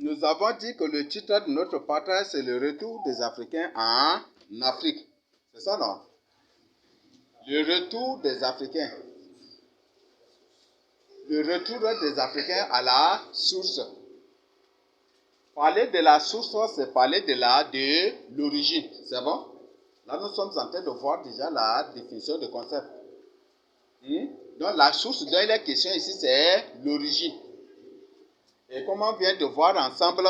Nous avons dit que le titre de notre partage, c'est le retour des Africains en Afrique. C'est ça, non? Le retour des Africains. Le retour des Africains à la source. Parler de la source, c'est parler de l'origine. C'est bon? Là, nous sommes en train de voir déjà la définition de concept. Donc, la source dont il est question ici, c'est l'origine. Et comme on vient de voir ensemble,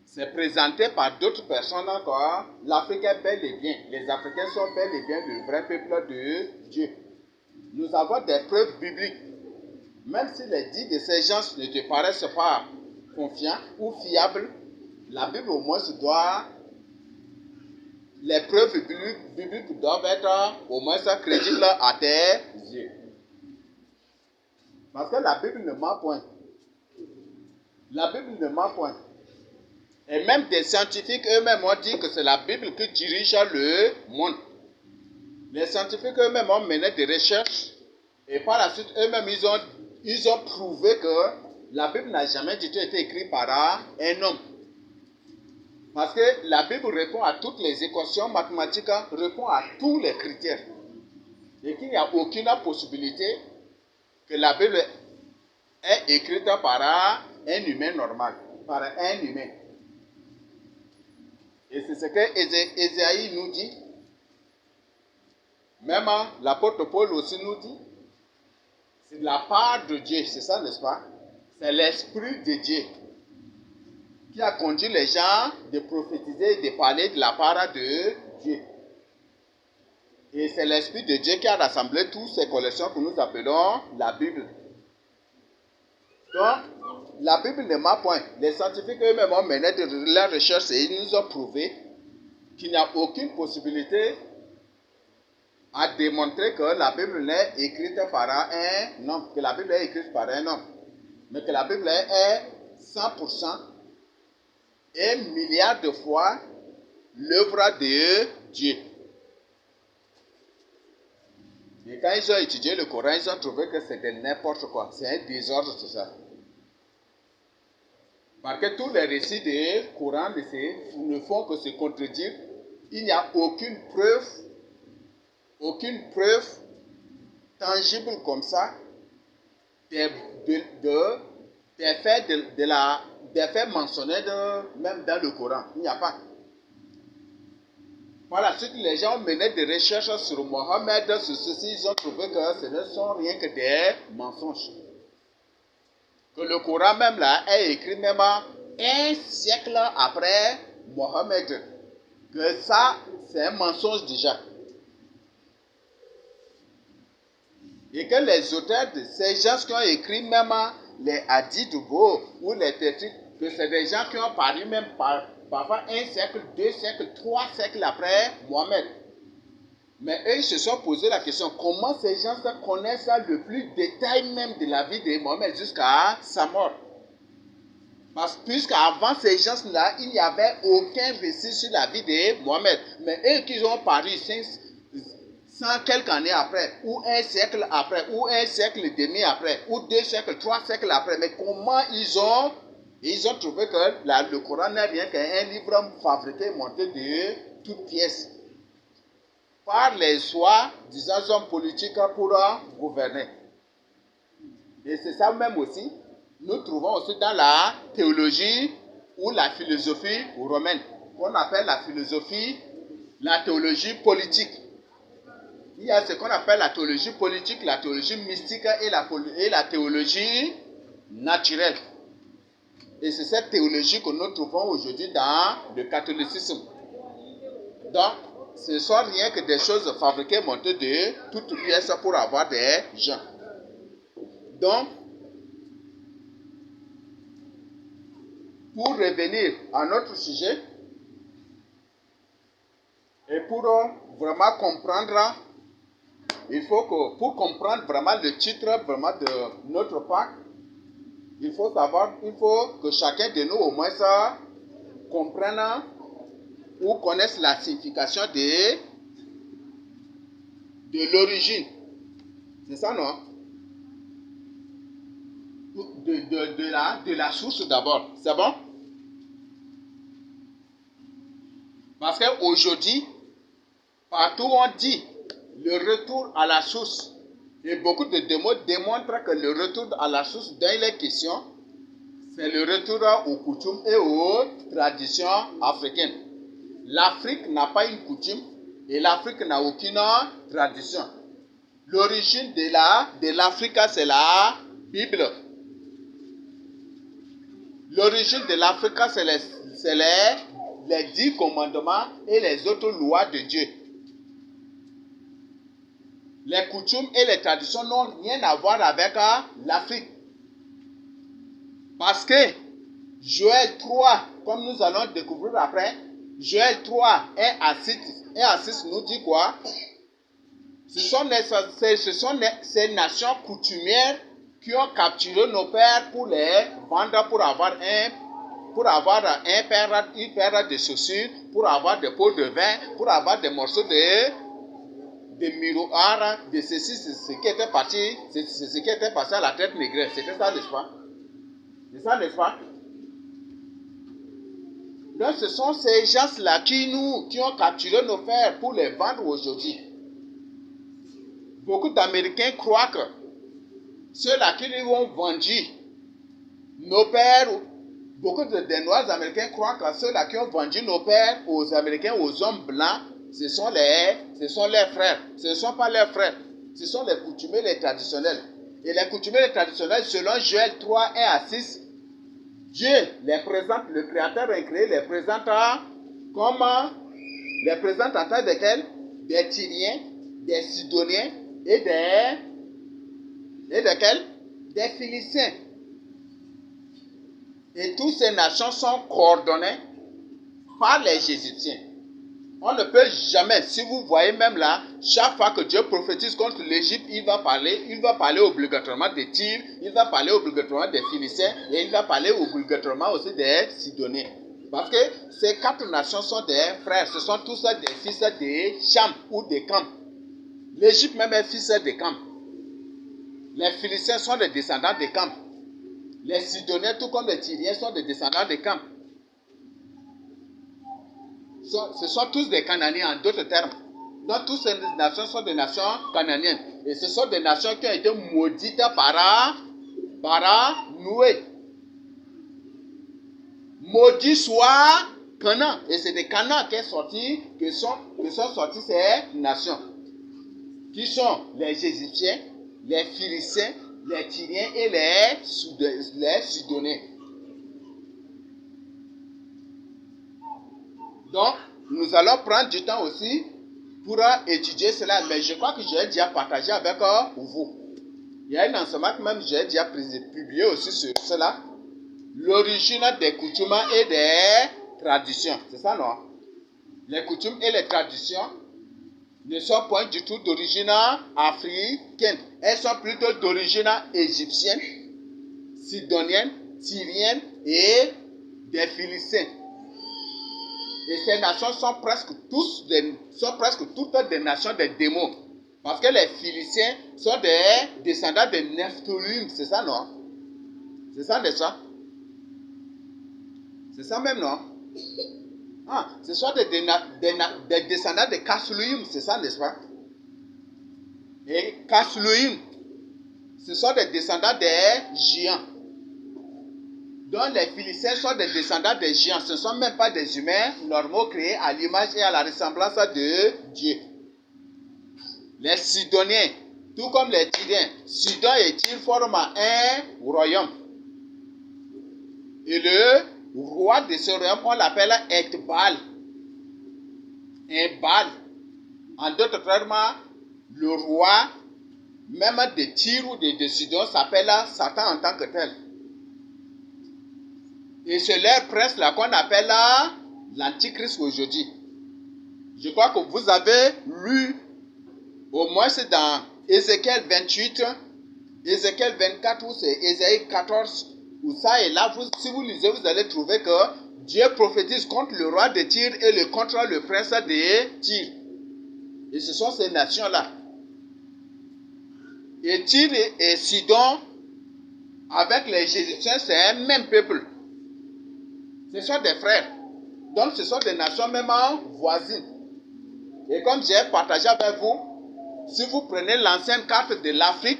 c'est présenté par d'autres personnes encore. L'Afrique est bel et bien. Les Africains sont bel et bien le vrai peuple de Dieu. Nous avons des preuves bibliques. Même si les dits de ces gens ne te paraissent pas confiants ou fiables, la Bible au moins doit. Les preuves bibliques doivent être au moins crédibles à tes yeux. Parce que la Bible ne ment point. La Bible ne ment point. Et même des scientifiques eux-mêmes ont dit que c'est la Bible qui dirige le monde. Les scientifiques eux-mêmes ont mené des recherches et par la suite eux-mêmes ils ont prouvé que la Bible n'a jamais du tout été écrite par un homme. Parce que la Bible répond à toutes les équations mathématiques, répond à tous les critères. Et qu'il n'y a aucune possibilité que la Bible est écrite par un humain normal, par un humain. Et c'est ce que Ésaïe nous dit. Même l'apôtre Paul aussi nous dit. C'est de la part de Dieu, c'est ça, n'est-ce pas? C'est l'Esprit de Dieu qui a conduit les gens de prophétiser et de parler de la part de Dieu. Et c'est l'Esprit de Dieu qui a rassemblé toutes ces collections que nous appelons la Bible. Donc, la Bible ne ment point. Les scientifiques eux-mêmes ont mené de la recherche et ils nous ont prouvé qu'il n'y a aucune possibilité à démontrer que la Bible n'est écrite par un homme, que la Bible est écrite par un homme, mais que la Bible est 100% et milliards de fois l'œuvre de Dieu. Et quand ils ont étudié le Coran, ils ont trouvé que c'était n'importe quoi, c'est un désordre tout ça. Parce que tous les récits du Coran ne font que se contredire. Il n'y a aucune preuve tangible comme ça des faits mentionnés même dans le Coran. Il n'y a pas. Par la suite, les gens ont mené des recherches sur Mohammed, sur ceci, ils ont trouvé que ce ne sont rien que des mensonges. Que le Coran même là est écrit même un siècle après Mohammed. Que ça, c'est un mensonge déjà. Et que les auteurs de ces gens qui ont écrit même les hadiths ou les tétriques, que c'est des gens qui ont paru même parfois un siècle, 2 siècles, 3 siècles après Mohammed. Mais eux, ils se sont posé la question, comment ces gens connaissent le plus de détail même de la vie de Mohammed jusqu'à sa mort? Parce que puisqu'avant ces gens-là, il n'y avait aucun récit sur la vie de Mohammed. Mais eux qui ont paru 100 quelques années après, ou un siècle après, ou un siècle et demi après, ou 2 siècles, 3 siècles après, mais comment ils ont trouvé que le Coran n'est rien qu'un livre fabriqué, monté de toutes pièces, par les soi-disant hommes politiques pour gouverner. Et c'est ça même aussi, nous trouvons aussi dans la théologie ou la philosophie romaine, qu'on appelle la théologie politique. Il y a ce qu'on appelle la théologie politique, la théologie mystique et la théologie naturelle. Et c'est cette théologie que nous trouvons aujourd'hui dans le catholicisme. Donc, ce ne sont rien que des choses fabriquées, montées de toutes pièces pour avoir des gens. Donc, pour revenir à notre sujet, et pour vraiment comprendre, il faut que, pour comprendre vraiment le titre vraiment de notre Pâques, il faut que chacun de nous au moins ça comprenne ou connaisse la signification de l'origine. C'est ça, non? de la source d'abord. C'est bon? Parce qu'aujourd'hui, partout on dit le retour à la source. Et beaucoup de démos démontrent que le retour à la source dont il est question, c'est le retour aux coutumes et aux traditions africaines. L'Afrique n'a pas une coutume et l'Afrique n'a aucune tradition. L'origine de l'Afrique, c'est la Bible. L'origine de l'Afrique, c'est les 10 commandements et les autres lois de Dieu. Les coutumes et les traditions n'ont rien à voir avec l'Afrique. Parce que Joël 3, comme nous allons découvrir après, Joël 3 1 à 6 nous dit quoi? Ce sont ces nations coutumières qui ont capturé nos pères pour les vendre, pour avoir une paire de chaussures, pour avoir des pots de vin, pour avoir des morceaux de miroirs, de ceci, c'est ce qui était passé à la traite négrière. C'était ça, n'est-ce pas? C'est ça, n'est-ce pas? Donc ce sont ces gens-là qui ont capturé nos pères pour les vendre aujourd'hui. Beaucoup d'Américains croient que ceux-là qui lui ont vendu nos pères, beaucoup de Noirs américains croient que ceux-là qui ont vendu nos pères aux Américains, aux hommes blancs, ce sont leurs frères. Ce ne sont pas leurs frères. Ce sont les coutumiers, les traditionnels. Et les coutumiers, les traditionnels, selon Joël 3, 1 à 6, Dieu les présente, le Créateur incréé les présente comme les présente en tant des Tyriens, des Sidoniens et des Philistins. Et toutes ces nations sont coordonnées par les Égyptiens. On ne peut jamais, si vous voyez même là, chaque fois que Dieu prophétise contre l'Égypte, il va parler obligatoirement des Tyr, il va parler obligatoirement des Philistins et il va parler obligatoirement aussi des Sidoniens. Parce que ces 4 nations sont des frères, ce sont tous des fils de Cham ou de Cam. L'Égypte même est fils de Cam. Les Philistins sont des descendants de Cam. Les Sidoniens, tout comme les Tyriens, sont des descendants de Cam. Ce sont tous des Cananéens, en d'autres termes. Donc, toutes ces nations sont des nations cananéennes. Et ce sont des nations qui ont été maudites par Noé. Maudit soit Canaan. Et c'est de Canaan que sont sorties ces nations. Qui sont les Égyptiens, les Philistins, les Tyriens et les Sidoniens. Donc, nous allons prendre du temps aussi pour étudier cela. Mais je crois que j'ai déjà partagé avec vous. Il y a un enseignement que même j'ai déjà publié aussi sur cela. L'origine des coutumes et des traditions. C'est ça, non? Les coutumes et les traditions ne sont point du tout d'origine africaine. Elles sont plutôt d'origine égyptienne, sidonienne, tyrienne et des Philistins. Et ces nations sont presque toutes des nations des démons. Parce que les Philistins sont des descendants de Nephthalim. C'est ça, non? C'est ça, n'est-ce pas? C'est ça même, non? Ah, ce sont des descendants de Casluim. C'est ça, n'est-ce pas? Et Casluim, ce sont des descendants des géants. Donc les Philistins sont des descendants des géants. Ce ne sont même pas des humains normaux créés à l'image et à la ressemblance de Dieu. Les Sidoniens, tout comme les Tyriens, Sidon et Tyr forment un royaume. Et le roi de ce royaume, on l'appelle Ethbal. Un Baal. En d'autres termes, le roi, même de Tyr ou de Sidon, s'appelle Satan en tant que tel. Et c'est leur prince là qu'on appelle l'Antichrist aujourd'hui. Je crois que vous avez lu, au moins c'est dans Ézéchiel 28, Ézéchiel 24 ou c'est Ésaïe 14, où ça et là, si vous lisez, vous allez trouver que Dieu prophétise contre le roi de Tyr et contre le prince de Tyr. Et ce sont ces nations-là. Et Tyr et Sidon avec les Égyptiens, c'est un même peuple. Ce sont des frères. Donc ce sont des nations même voisines. Et comme j'ai partagé avec vous, si vous prenez l'ancienne carte de l'Afrique,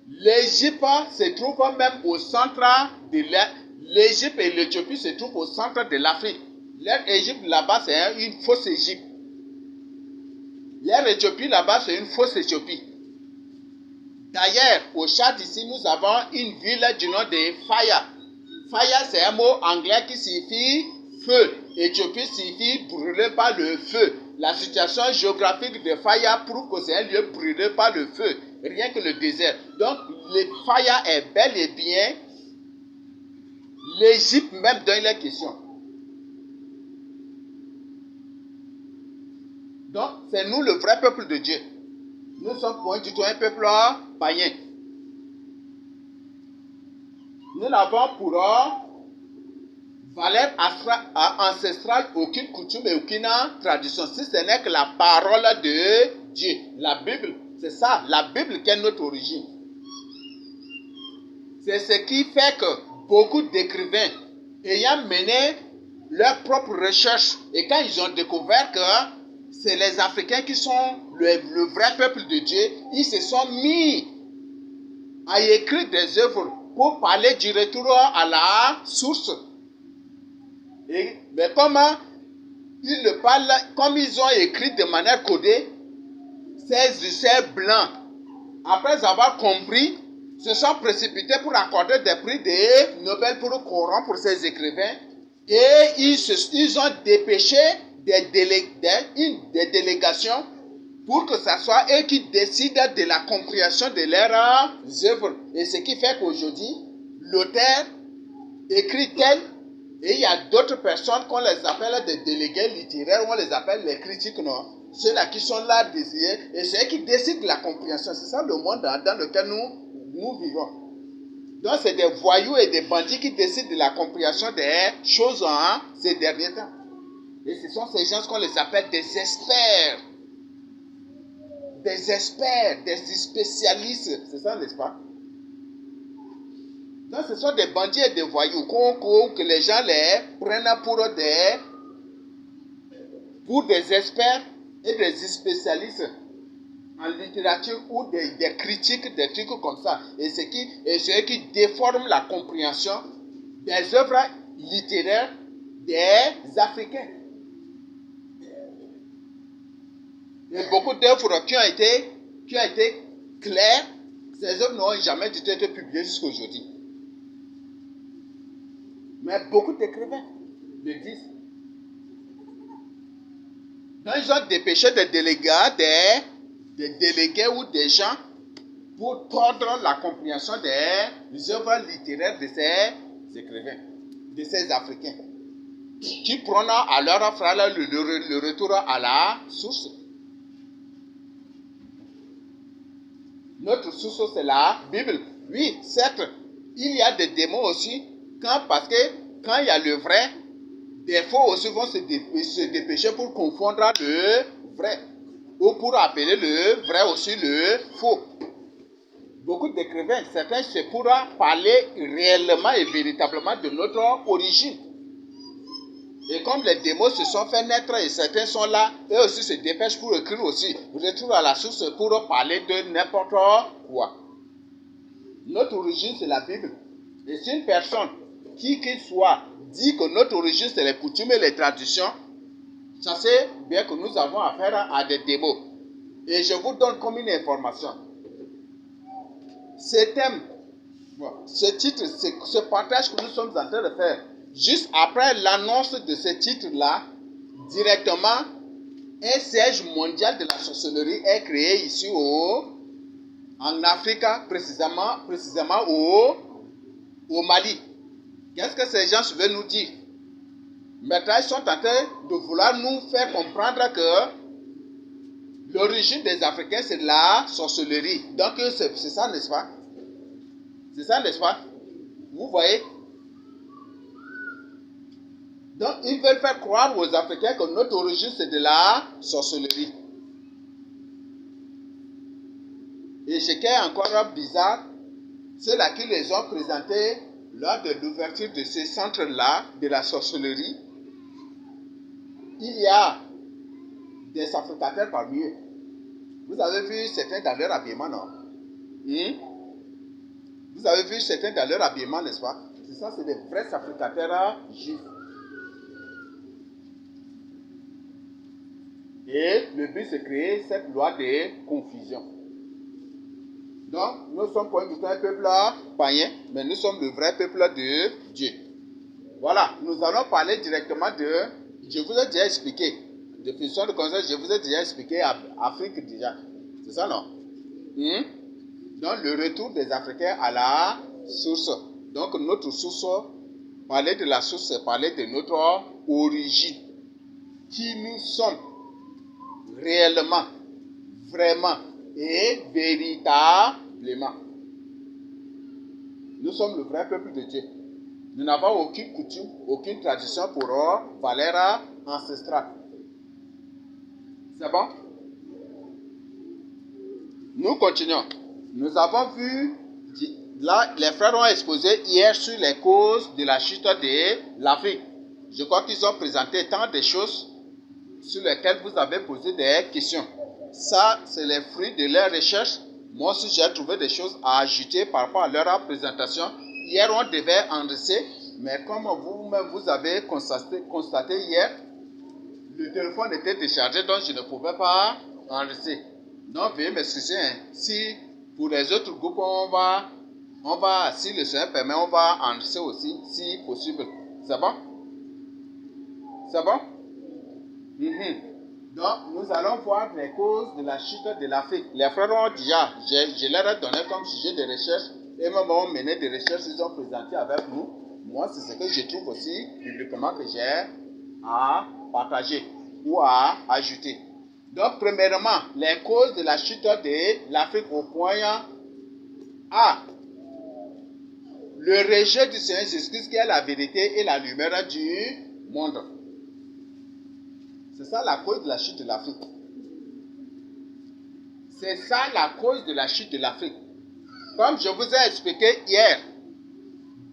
l'Égypte se trouve même au centre de l'Égypte et l'Éthiopie se trouvent au centre de l'Afrique. L'Égypte là-bas, c'est une fausse Égypte. L'Éthiopie là-bas, c'est une fausse Éthiopie. D'ailleurs, au Tchad ici, nous avons une ville du nom de Faya. Faya, c'est un mot anglais qui signifie feu. Éthiopie signifie brûlé par le feu. La situation géographique de Faya prouve que c'est un lieu brûlé par le feu. Rien que le désert. Donc, le Faya est bel et bien l'Égypte même dans les questions. Donc, c'est nous le vrai peuple de Dieu. Nous sommes point du tout un peuple païen. Nous n'avons pour valeur ancestrale aucune coutume et aucune tradition, si ce n'est que la parole de Dieu. La Bible, c'est ça, la Bible qui est notre origine. C'est ce qui fait que beaucoup d'écrivains ayant mené leurs propres recherches et quand ils ont découvert que c'est les Africains qui sont le vrai peuple de Dieu, ils se sont mis à écrire des œuvres pour parler du retour à la source. Mais ils le parlent, comme ils ont écrit de manière codée, ces blancs, après avoir compris, se sont précipités pour accorder des prix de Nobel pour corrompre ces écrivains et ils ont dépêché des délégations pour que ce soit eux qui décident de la compréhension de leurs œuvres. Et ce qui fait qu'aujourd'hui, l'auteur écrit tel, et il y a d'autres personnes qu'on les appelle des délégués littéraires, on les appelle les critiques, non? Ceux-là qui sont là désignés, et c'est eux qui décident de la compréhension. C'est ça le monde dans lequel nous vivons. Donc c'est des voyous et des bandits qui décident de la compréhension des choses ces derniers temps. Et ce sont ces gens qu'on les appelle des experts. Des spécialistes. C'est ça, n'est-ce pas? Donc ce sont des bandits et des voyous que les gens les prennent pour des experts et des spécialistes en littérature ou des critiques, des trucs comme ça. Et ceux qui déforment la compréhension des œuvres littéraires des Africains. Et beaucoup d'œuvres qui ont été claires, ces œuvres n'ont jamais été publiées jusqu'à aujourd'hui. Mais beaucoup d'écrivains le disent. Donc ils ont dépêché des délégués ou des gens pour tordre la compréhension des œuvres littéraires de ces écrivains, de ces Africains, qui prennent à leur frère le retour à la source. Notre source, c'est la Bible. Oui, certes, il y a des démons aussi, parce que quand il y a le vrai, des faux aussi vont se dépêcher pour confondre le vrai, ou pour appeler le vrai aussi le faux. Beaucoup d'écrivains, certains, c'est pour parler réellement et véritablement de notre origine. Et comme les démons se sont fait naître et certains sont là, eux aussi se dépêchent pour écrire aussi. Retour à la source pour parler de n'importe quoi. Notre origine, c'est la Bible. Et si une personne, qui qu'il soit, dit que notre origine, c'est les coutumes et les traditions, sachez bien que nous avons affaire à des démons. Et je vous donne comme une information. Ce thème, ce titre, ce partage que nous sommes en train de faire, juste après l'annonce de ce titre-là, directement, un siège mondial de la sorcellerie est créé ici en Afrique, précisément au Mali. Qu'est-ce que ces gens veulent nous dire? Maintenant, ils sont en train de vouloir nous faire comprendre que l'origine des Africains, c'est la sorcellerie. Donc, c'est ça, n'est-ce pas? C'est ça, n'est-ce pas? Vous voyez? Donc, ils veulent faire croire aux Africains que notre origine, c'est de la sorcellerie. Et ce qui est encore bizarre, ceux-là qui les ont présentés lors de l'ouverture de ce centre-là, de la sorcellerie, il y a des sacrificateurs parmi eux. Vous avez vu certains dans leur habillement, non? Vous avez vu certains dans leur habillement, n'est-ce pas? C'est ça, c'est des vrais sacrificateurs juifs. Et le but, c'est de créer cette loi de confusion. Donc, nous sommes pour un peuple païen, mais nous sommes le vrai peuple de Dieu. Voilà, nous allons parler directement de... Je vous ai déjà expliqué. Définition de conscience, je vous ai déjà expliqué Afrique déjà. C'est ça, non? Donc, le retour des Africains à la source. Donc, notre source, parler de la source, c'est parler de notre origine. Qui nous sommes réellement, vraiment et véritablement. Nous sommes le vrai peuple de Dieu. Nous n'avons aucune coutume, aucune tradition pour valeur ancestrale. C'est bon? Nous continuons. Nous avons vu, là, les frères ont exposé hier sur les causes de la chute de l'Afrique. Je crois qu'ils ont présenté tant de choses sur lesquelles vous avez posé des questions. Ça, c'est les fruits de leurs recherches. Moi aussi, j'ai trouvé des choses à ajouter par rapport à leur présentation. Hier, on devait enregistrer, mais comme vous-même vous avez constaté hier, le téléphone était déchargé, donc je ne pouvais pas enregistrer. Donc, veuillez m'excuser. Si pour les autres groupes, on va, si le Seigneur permet, on va enregistrer aussi, si possible. C'est bon? C'est bon? Donc, nous allons voir les causes de la chute de l'Afrique. Les frères ont déjà, je leur ai donné comme sujet de recherche, et même ont mené des recherches, ils ont présenté avec nous. Moi, c'est ce que je trouve aussi publiquement que j'ai à partager ou à ajouter. Donc, premièrement, les causes de la chute de l'Afrique au point A. Le rejet du Seigneur Jésus-Christ qui est la vérité et la lumière du monde. C'est ça la cause de la chute de l'Afrique. C'est ça la cause de la chute de l'Afrique. Comme je vous ai expliqué hier,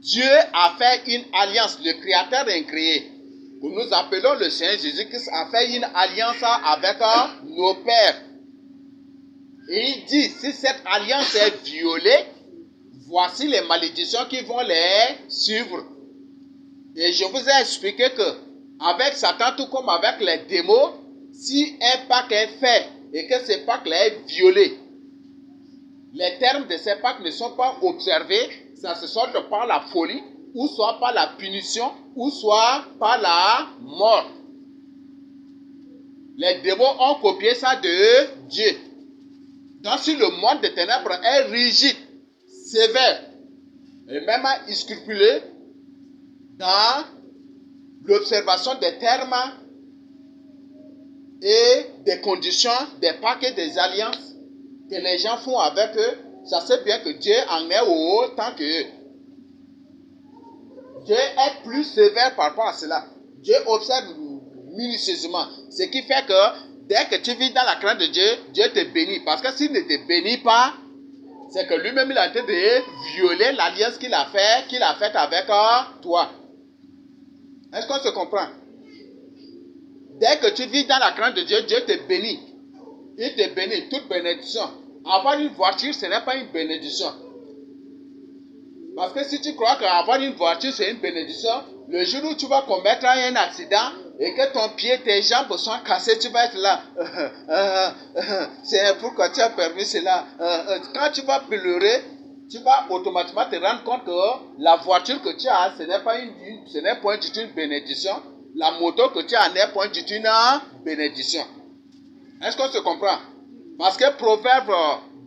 Dieu a fait une alliance, le Créateur incréé, que nous appelons le Seigneur Jésus-Christ, a fait une alliance avec nos pères. Et il dit, si cette alliance est violée, voici les malédictions qui vont les suivre. Et je vous ai expliqué que, avec Satan, tout comme avec les démons, si un pacte est fait et que ce pacte-là est violé, les termes de ces pactes ne sont pas observés, ça se solde par la folie, ou soit par la punition, ou soit par la mort. Les démons ont copié ça de Dieu. Donc si le monde des ténèbres est rigide, sévère, et même scrupuleux dans l'observation des termes et des conditions, des pactes et des alliances que les gens font avec eux, ça sait bien que Dieu en est autant qu'eux. Dieu est plus sévère par rapport à cela. Dieu observe minutieusement. Ce qui fait que dès que tu vis dans la crainte de Dieu, Dieu te bénit. Parce que s'il ne te bénit pas, c'est que lui-même il a été de violer l'alliance qu'il a faite avec toi. Est-ce qu'on se comprend? Dès que tu vis dans la crainte de Dieu, Dieu te bénit. Il te bénit, toute bénédiction. Avoir une voiture, ce n'est pas une bénédiction. Parce que si tu crois qu'avoir une voiture, c'est une bénédiction, le jour où tu vas commettre un accident et que ton pied, tes jambes sont cassées, tu vas être là. C'est pourquoi tu as permis cela. Quand tu vas pleurer, tu vas automatiquement te rendre compte que la voiture que tu as, ce n'est point du tout une bénédiction. La moto que tu as n'est point du tout une bénédiction. Est-ce qu'on se comprend? Parce que Proverbe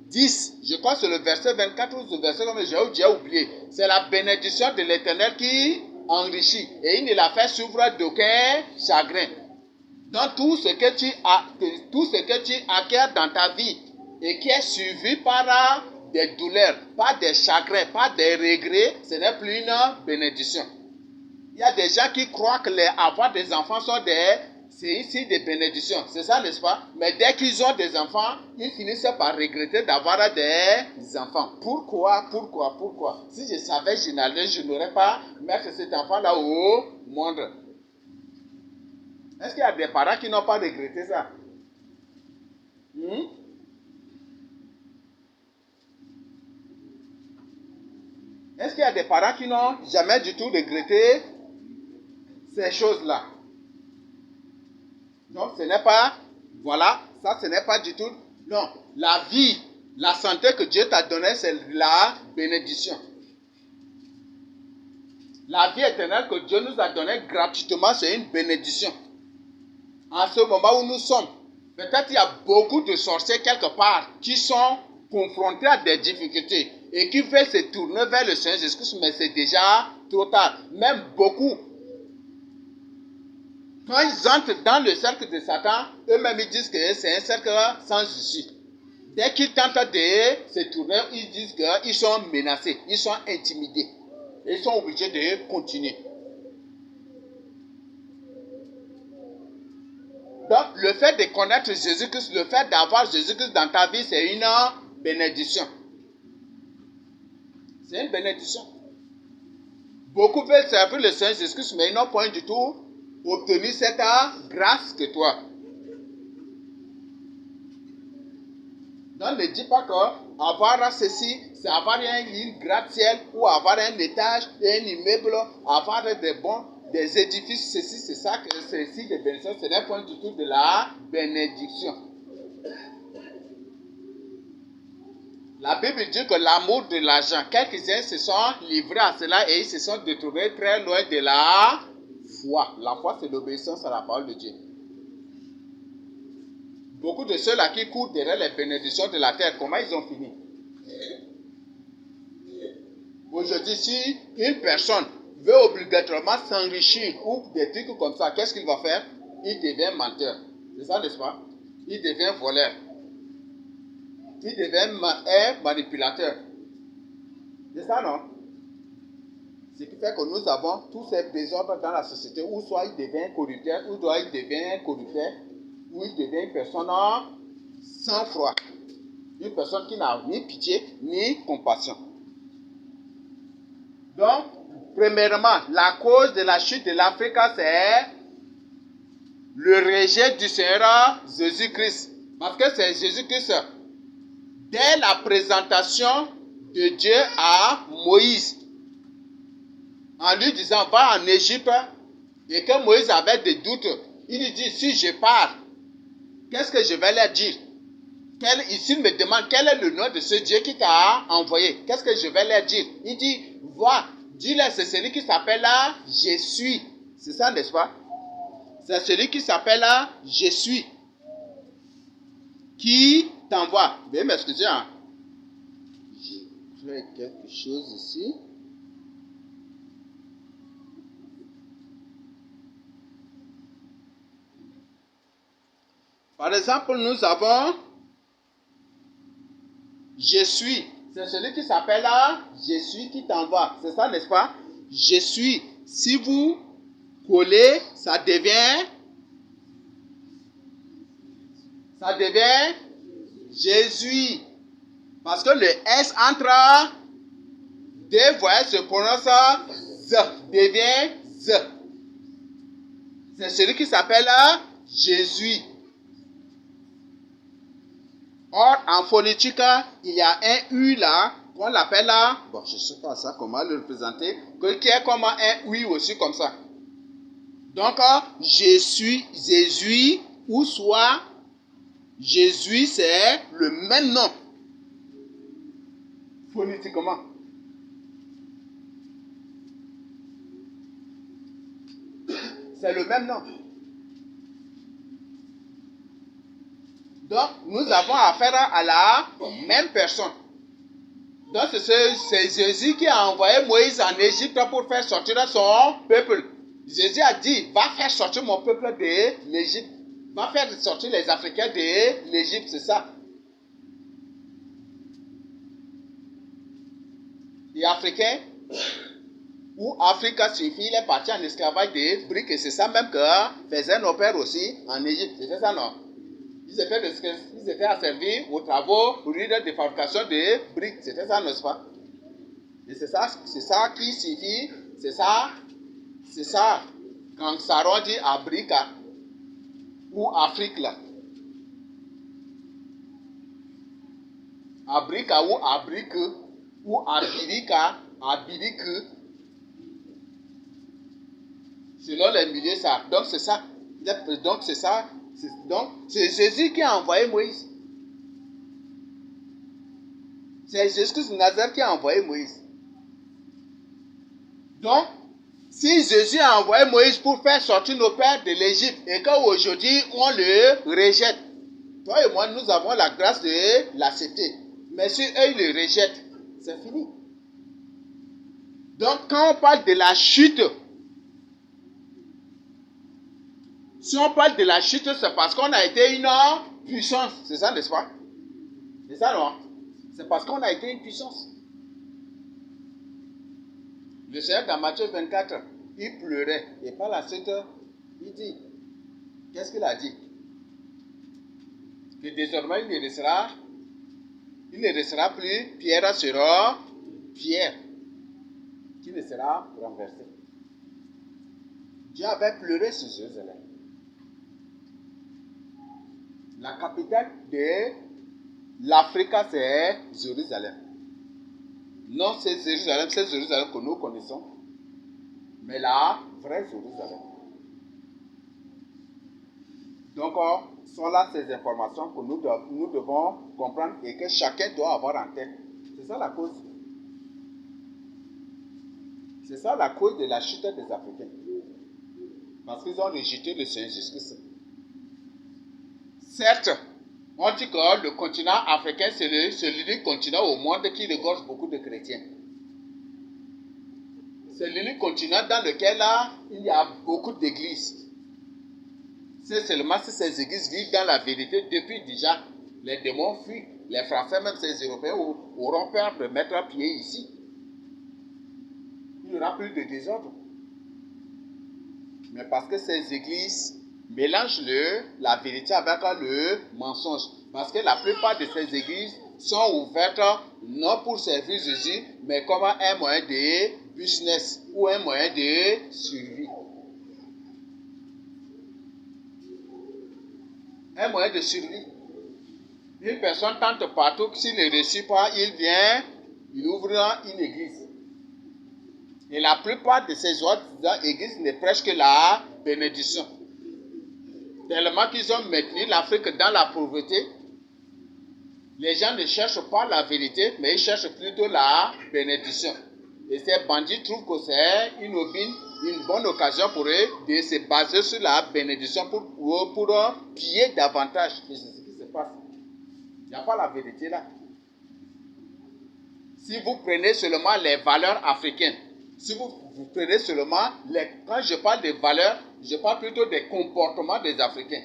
10, je crois que c'est le verset 24 ou le verset que j'ai oublié. C'est la bénédiction de l'Éternel qui enrichit. Et il ne la fait souffrir d'aucun chagrin. Donc tout ce que tu acquiers dans ta vie et qui est suivi par des douleurs, par des chagrins, par des regrets, ce n'est plus une bénédiction. Il y a des gens qui croient que avoir des enfants C'est ici des bénédictions, c'est ça, n'est-ce pas? Mais dès qu'ils ont des enfants, ils finissent par regretter d'avoir des enfants. Pourquoi? Si je savais, je n'aurais pas mettre cet enfant-là au monde. Est-ce qu'il y a des parents qui n'ont pas regretté ça? Est-ce qu'il y a des parents qui n'ont jamais du tout regretté ces choses-là? Donc, ce n'est pas, voilà, ça, ce n'est pas du tout. Non, la vie, la santé que Dieu t'a donnée, c'est la bénédiction. La vie éternelle que Dieu nous a donnée gratuitement, c'est une bénédiction. En ce moment où nous sommes, peut-être il y a beaucoup de sorciers quelque part qui sont confrontés à des difficultés et qui veulent se tourner vers le Seigneur Jésus-Christ, mais c'est déjà trop tard. Même beaucoup. Quand ils entrent dans le cercle de Satan, eux-mêmes ils disent que c'est un cercle sans issue. Dès qu'ils tentent de se tourner, ils disent qu'ils sont menacés, ils sont intimidés. Et ils sont obligés de continuer. Donc, le fait de connaître Jésus-Christ, le fait d'avoir Jésus-Christ dans ta vie, c'est une bénédiction. C'est une bénédiction. Beaucoup veulent servir le Seigneur Jésus-Christ, mais ils n'ont point du tout obtenu cette grâce que toi. Donc ne dis pas qu'avoir ceci, c'est avoir une gratte-ciel ou avoir un étage, un immeuble, avoir des édifices, ceci, c'est ça, que ceci, des bénédictions, ce n'est point du tout de la bénédiction. La Bible dit que l'amour de l'argent, quelques-uns se sont livrés à cela et ils se sont détournés très loin de la foi. La foi, c'est l'obéissance à la parole de Dieu. Beaucoup de ceux-là qui courent derrière les bénédictions de la terre, comment ils ont fini? Aujourd'hui, si une personne veut obligatoirement s'enrichir ou des trucs comme ça, qu'est-ce qu'il va faire? Il devient menteur. C'est ça, n'est-ce pas? Il devient voleur. Il devient un manipulateur. C'est ça, non? Ce qui fait que nous avons tous ces désordres dans la société, où soit il devient corrupteur, ou soit il devient corrupteur, ou il devient une personne sans froid. Une personne qui n'a ni pitié, ni compassion. Donc, premièrement, la cause de la chute de l'Afrique, c'est le rejet du Seigneur Jésus-Christ. Parce que c'est Jésus-Christ, dès la présentation de Dieu à Moïse, en lui disant, va en Égypte, et que Moïse avait des doutes, il lui dit, si je pars, qu'est-ce que je vais leur dire? Ici, il me demande, quel est le nom de ce Dieu qui t'a envoyé? Qu'est-ce que je vais leur dire? Il dit, vois, dis-leur, c'est celui qui s'appelle là, je suis. C'est ça, n'est-ce pas? C'est celui qui s'appelle là, je suis. Qui t'envoie. Veuillez m'excuser, hein. Je fais quelque chose ici. Par exemple, nous avons je suis. C'est celui qui s'appelle là, je suis qui t'envoie. C'est ça, n'est-ce pas? Je suis. Si vous collez, ça devient Jésus. Parce que le S entre deux voyelles se prononce Z, devient Z. C'est celui qui s'appelle Jésus. Or, en phonétique, il y a un U là, qu'on l'appelle là, bon, je ne sais pas ça, comment le représenter, qui est comme un U aussi, comme ça. Donc, je suis Jésus, ou soit Jésus, c'est le même nom, phonétiquement. C'est le même nom. Donc, nous avons affaire à la même personne. Donc, c'est Jésus qui a envoyé Moïse en Égypte pour faire sortir son peuple. Jésus a dit, va faire sortir mon peuple de l'Égypte. Va faire sortir les Africains de l'Égypte, c'est ça. Les Africains, Où Africa suffit, il est parti en esclavage des briques et c'est ça même que faisait nos pères aussi en Égypte. C'était ça, non? Ils étaient asservis aux travaux pour de fabrication de briques. C'était ça, n'est-ce pas? Et c'est ça qui suffit, c'est ça, quand Saron dit Africa ou Afrique là. Africa ou Abrique ou Abirika, Abirique, selon les milieux ça. Donc c'est ça. Donc c'est ça. Donc c'est Jésus qui a envoyé Moïse. C'est Jésus de Nazareth qui a envoyé Moïse. Donc, si Jésus a envoyé Moïse pour faire sortir nos pères de l'Égypte et qu'aujourd'hui on le rejette, toi et moi nous avons la grâce de l'accepter. Mais si eux ils le rejettent, c'est fini. Donc quand on parle de la chute, si on parle de la chute, c'est parce qu'on a été une puissance. C'est ça, n'est-ce pas? C'est ça, non? C'est parce qu'on a été une puissance. Le Seigneur, dans Matthieu 24, il pleurait. Et par la suite, il dit, qu'est-ce qu'il a dit? Que désormais, il ne restera plus pierre sur pierre, qui ne sera renversée. Dieu avait pleuré sur Jérusalem. La capitale de l'Afrique, c'est Jérusalem. Non, c'est Jérusalem que nous connaissons, mais la vraie Jérusalem. Donc, sont là ces informations que nous devons comprendre et que chacun doit avoir en tête. C'est ça la cause. C'est ça la cause de la chute des Africains. Parce qu'ils ont rejeté le Seigneur Jésus-Christ. Certes, on dit que le continent africain, c'est l'unique continent au monde qui regorge beaucoup de chrétiens. C'est l'unique continent dans lequel là, il y a beaucoup d'églises. C'est seulement si ces églises vivent dans la vérité, depuis déjà, les démons fuient. Les Français, même ces Européens, auront peur de mettre un pied ici. Il n'y aura plus de désordre. Mais parce que ces églises mélangent la vérité avec le mensonge. Parce que la plupart de ces églises sont ouvertes non pour servir Jésus, mais comme un moyen de business ou un moyen de survie. Un moyen de survie. Une personne tente partout, s'il ne reçoit pas, il vient, il ouvre une église. Et la plupart de ces autres églises ne prêchent que la bénédiction. Tellement qu'ils ont maintenu l'Afrique dans la pauvreté, les gens ne cherchent pas la vérité, mais ils cherchent plutôt la bénédiction. Et ces bandits trouvent que c'est une bonne occasion pour eux de se baser sur la bénédiction pour piller davantage. Et c'est ce qui se passe. Il n'y a pas la vérité là. Si vous prenez seulement les valeurs africaines, si vous prenez seulement, quand je parle de valeurs, je parle plutôt des comportements des Africains.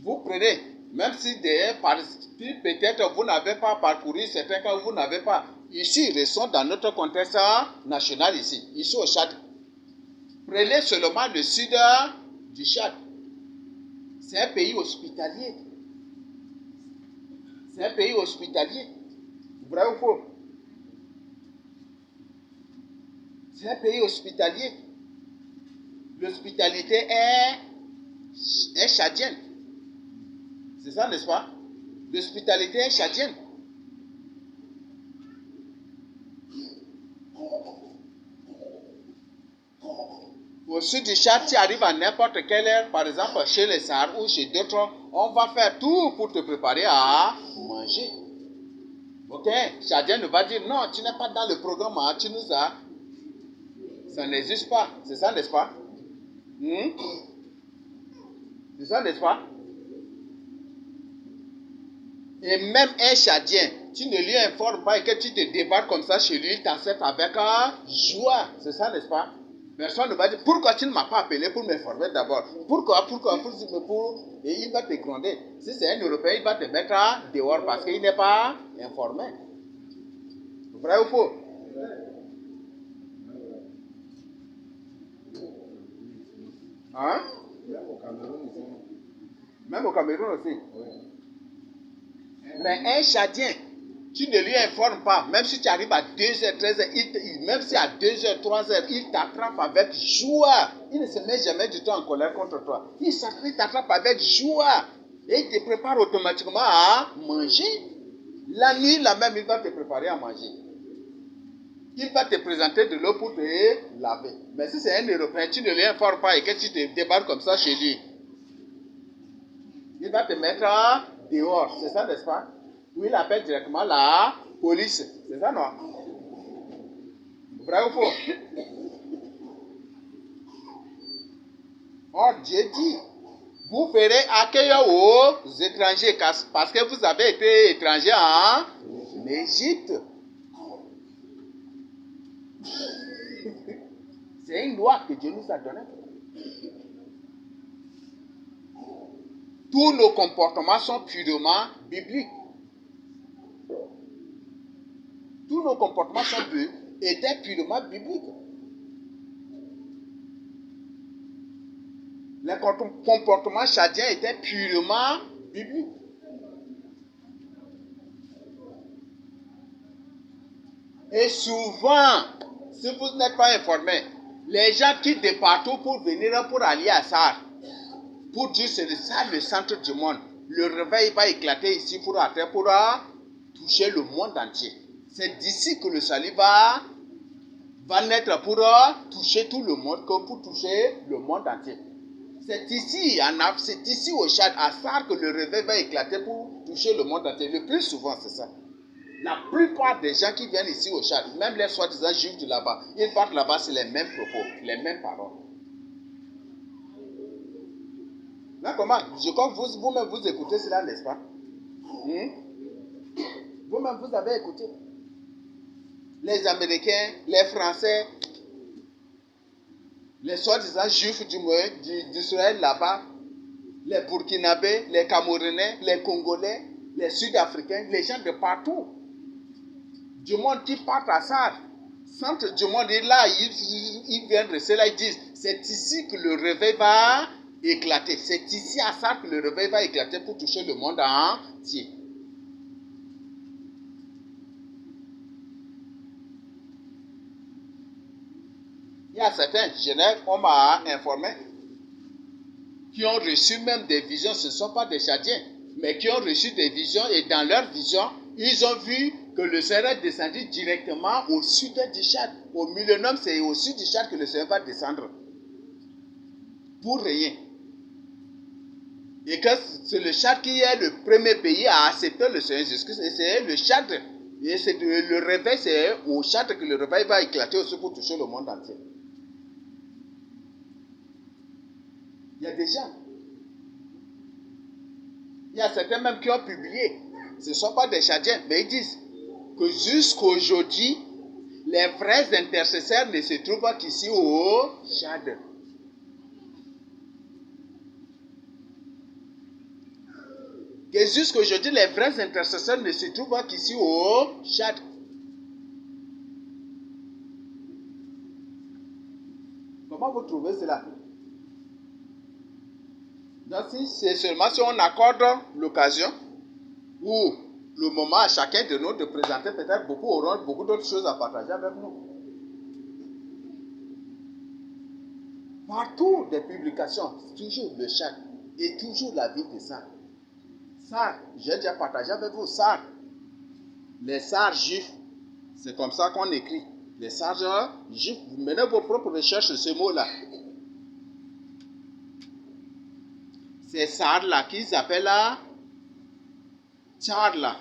Vous prenez, même si peut-être vous n'avez pas parcouru certains cas, vous n'avez pas. Ici, ils sont dans notre contexte national ici au Tchad. Prenez seulement le sud du Tchad. C'est un pays hospitalier. C'est un pays hospitalier. Vrai ou faux? C'est un pays hospitalier. L'hospitalité est tchadienne. C'est ça, n'est-ce pas? L'hospitalité est tchadienne. Au sud du Tchad, tu arrives à n'importe quelle heure, par exemple chez les Sahara ou chez d'autres, on va faire tout pour te préparer à manger. Ok? Tchadien ne va dire non, tu n'es pas dans le programme, tu nous as. Ça n'existe pas. C'est ça, n'est-ce pas? C'est ça, n'est-ce pas? Et même un Tchadien, tu ne lui informes pas et que tu te débarques comme ça chez lui, il t'accepte avec joie. C'est ça, n'est-ce pas? Personne ne va dire pourquoi tu ne m'as pas appelé pour m'informer d'abord. Pourquoi et il va te gronder. Si c'est un Européen, il va te mettre dehors parce qu'il n'est pas informé. Vrai ou faux? Hein? Même au Cameroun, ils ont... Même au Cameroun aussi. Oui. Mais un Tchadien, tu ne lui informes pas, même si tu arrives à 2h, 13h, même si à 2h, 3h, il t'attrape avec joie. Il ne se met jamais du tout en colère contre toi. Il t'attrape avec joie. Et il te prépare automatiquement à manger. La nuit, la même, il va te préparer à manger. Il va te présenter de l'eau pour te laver. Mais si c'est un Européen, tu ne lui informes pas et que tu te débarques comme ça chez lui, il va te mettre dehors. C'est ça, n'est-ce pas? Ou il appelle directement la police. C'est ça, non? Vrai ou faux? Or, Dieu dit, vous ferez accueil aux étrangers parce que vous avez été étranger en Égypte. C'est une loi que Dieu nous a donnée. Tous nos comportements sont purement bibliques. Tous nos comportements étaient purement bibliques. Les comportements tchadiens étaient purement bibliques. Et souvent, si vous n'êtes pas informé, les gens quittent de partout pour venir pour aller à Sar. Pour dire c'est ça le centre du monde. Le réveil va éclater ici pour toucher le monde entier. C'est d'ici que le salut va naître pour toucher tout le monde, comme pour toucher le monde entier. C'est ici, c'est ici au Tchad, à Sar, que le réveil va éclater pour toucher le monde entier. Le plus souvent, c'est ça. La plupart des gens qui viennent ici au Tchad, même les soi-disant juifs de là-bas, ils partent là-bas, c'est les mêmes propos, les mêmes paroles. Là, comment? Je crois que vous-même vous écoutez cela, n'est-ce pas? Vous-même vous avez écouté. Les Américains, les Français, les soi-disant juifs d'Israël là-bas, les Burkinabés, les Camerounais, les Congolais, les Sud-Africains, les gens de partout du monde qui partent à Sar, centre du monde, et là, ils viennent rester là, ils disent, c'est ici que le réveil va éclater. C'est ici à Sar que le réveil va éclater pour toucher le monde entier. Il y a certains Genève, on m'a informé, qui ont reçu même des visions, ce ne sont pas des Tchadiens, mais qui ont reçu des visions et dans leurs visions, ils ont vu que le Seigneur est descendu directement au sud du Tchad. Au millénium, c'est au sud du Tchad que le Seigneur va descendre. Pour rien. Et que c'est le Tchad qui est le premier pays à accepter le Seigneur Jésus-Christ. Et c'est le Tchad. Et c'est le réveil, c'est au Tchad que le réveil va éclater aussi pour toucher le monde entier. Il y a des gens. Il y a certains même qui ont publié. Ce ne sont pas des Tchadiens, mais ils disent que jusqu'aujourd'hui, les vrais intercesseurs ne se trouvent qu'ici au Tchad. Que jusqu'aujourd'hui, les vrais intercesseurs ne se trouvent qu'ici au Tchad. Comment vous trouvez cela? Donc, c'est seulement si on accorde l'occasion ou le moment à chacun de nous de présenter, peut-être beaucoup auront beaucoup d'autres choses à partager avec nous. Partout des publications, toujours le Tchad et toujours la ville de Sar. Sar, j'ai déjà partagé avec vous, Sar. Les Sars juifs, c'est comme ça qu'on écrit. Les Sars juifs, vous menez vos propres recherches sur ce mot-là. C'est Sar-là qu'ils appellent Tchad-là.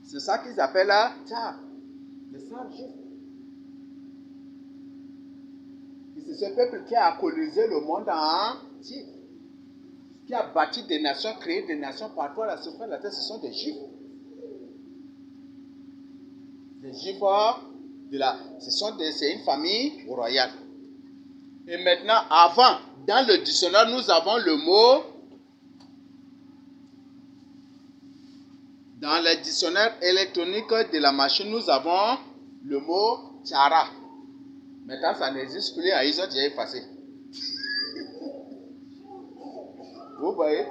C'est ça qu'ils appellent Tchad. Les Sars juifs. C'est ce peuple qui a colonisé le monde entier. Qui a bâti des nations, créé des nations partout à la surface de la terre, ce sont des Juifs. Des Juifs c'est une famille royale. Et maintenant, avant, dans le dictionnaire, nous avons le mot. Dans le dictionnaire électronique de la machine, nous avons le mot Tchara. Maintenant, ça n'existe plus, ils ont déjà effacé. Vous voyez?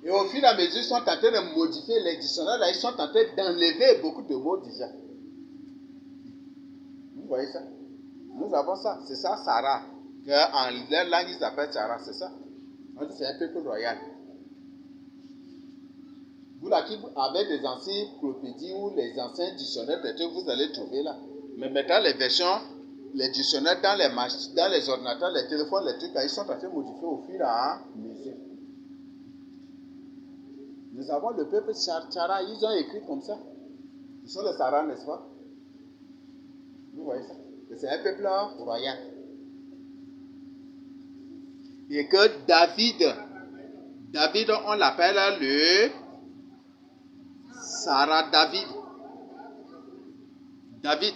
Et au fur et à mesure, ils sont en train de modifier les dictionnaires, là, ils sont en train d'enlever beaucoup de mots déjà. Vous voyez ça? Nous avons ça, c'est ça, Sarah. En leur langue, ils appellent Sarah, c'est ça. On dit c'est un peuple royal. Vous là qui avez des encyclopédies ou les anciens dictionnaires, vous allez trouver là. Mais maintenant, les versions, les dictionnaires dans les ordinateurs, les téléphones, les trucs, ils sont en train de modifier au fur et à mesure. Nous avons le peuple Chara, ils ont écrit comme ça. Ils sont les Sarah, n'est-ce pas? Vous voyez ça? C'est un peuple royal. Et que David, on l'appelle le Sarah David. David.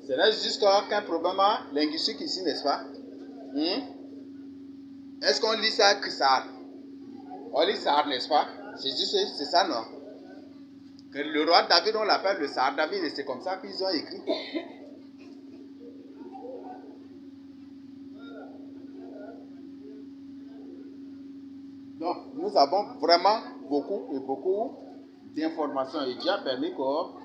Ce n'est juste qu'un problème linguistique ici, n'est-ce pas? Est-ce qu'on lit ça que ça? On lit ça, n'est-ce pas? C'est ça, non? Que le roi David, on l'appelle le Sarah David, et c'est comme ça qu'ils ont écrit. Donc, nous avons vraiment beaucoup d'informations. Et Dieu a permis que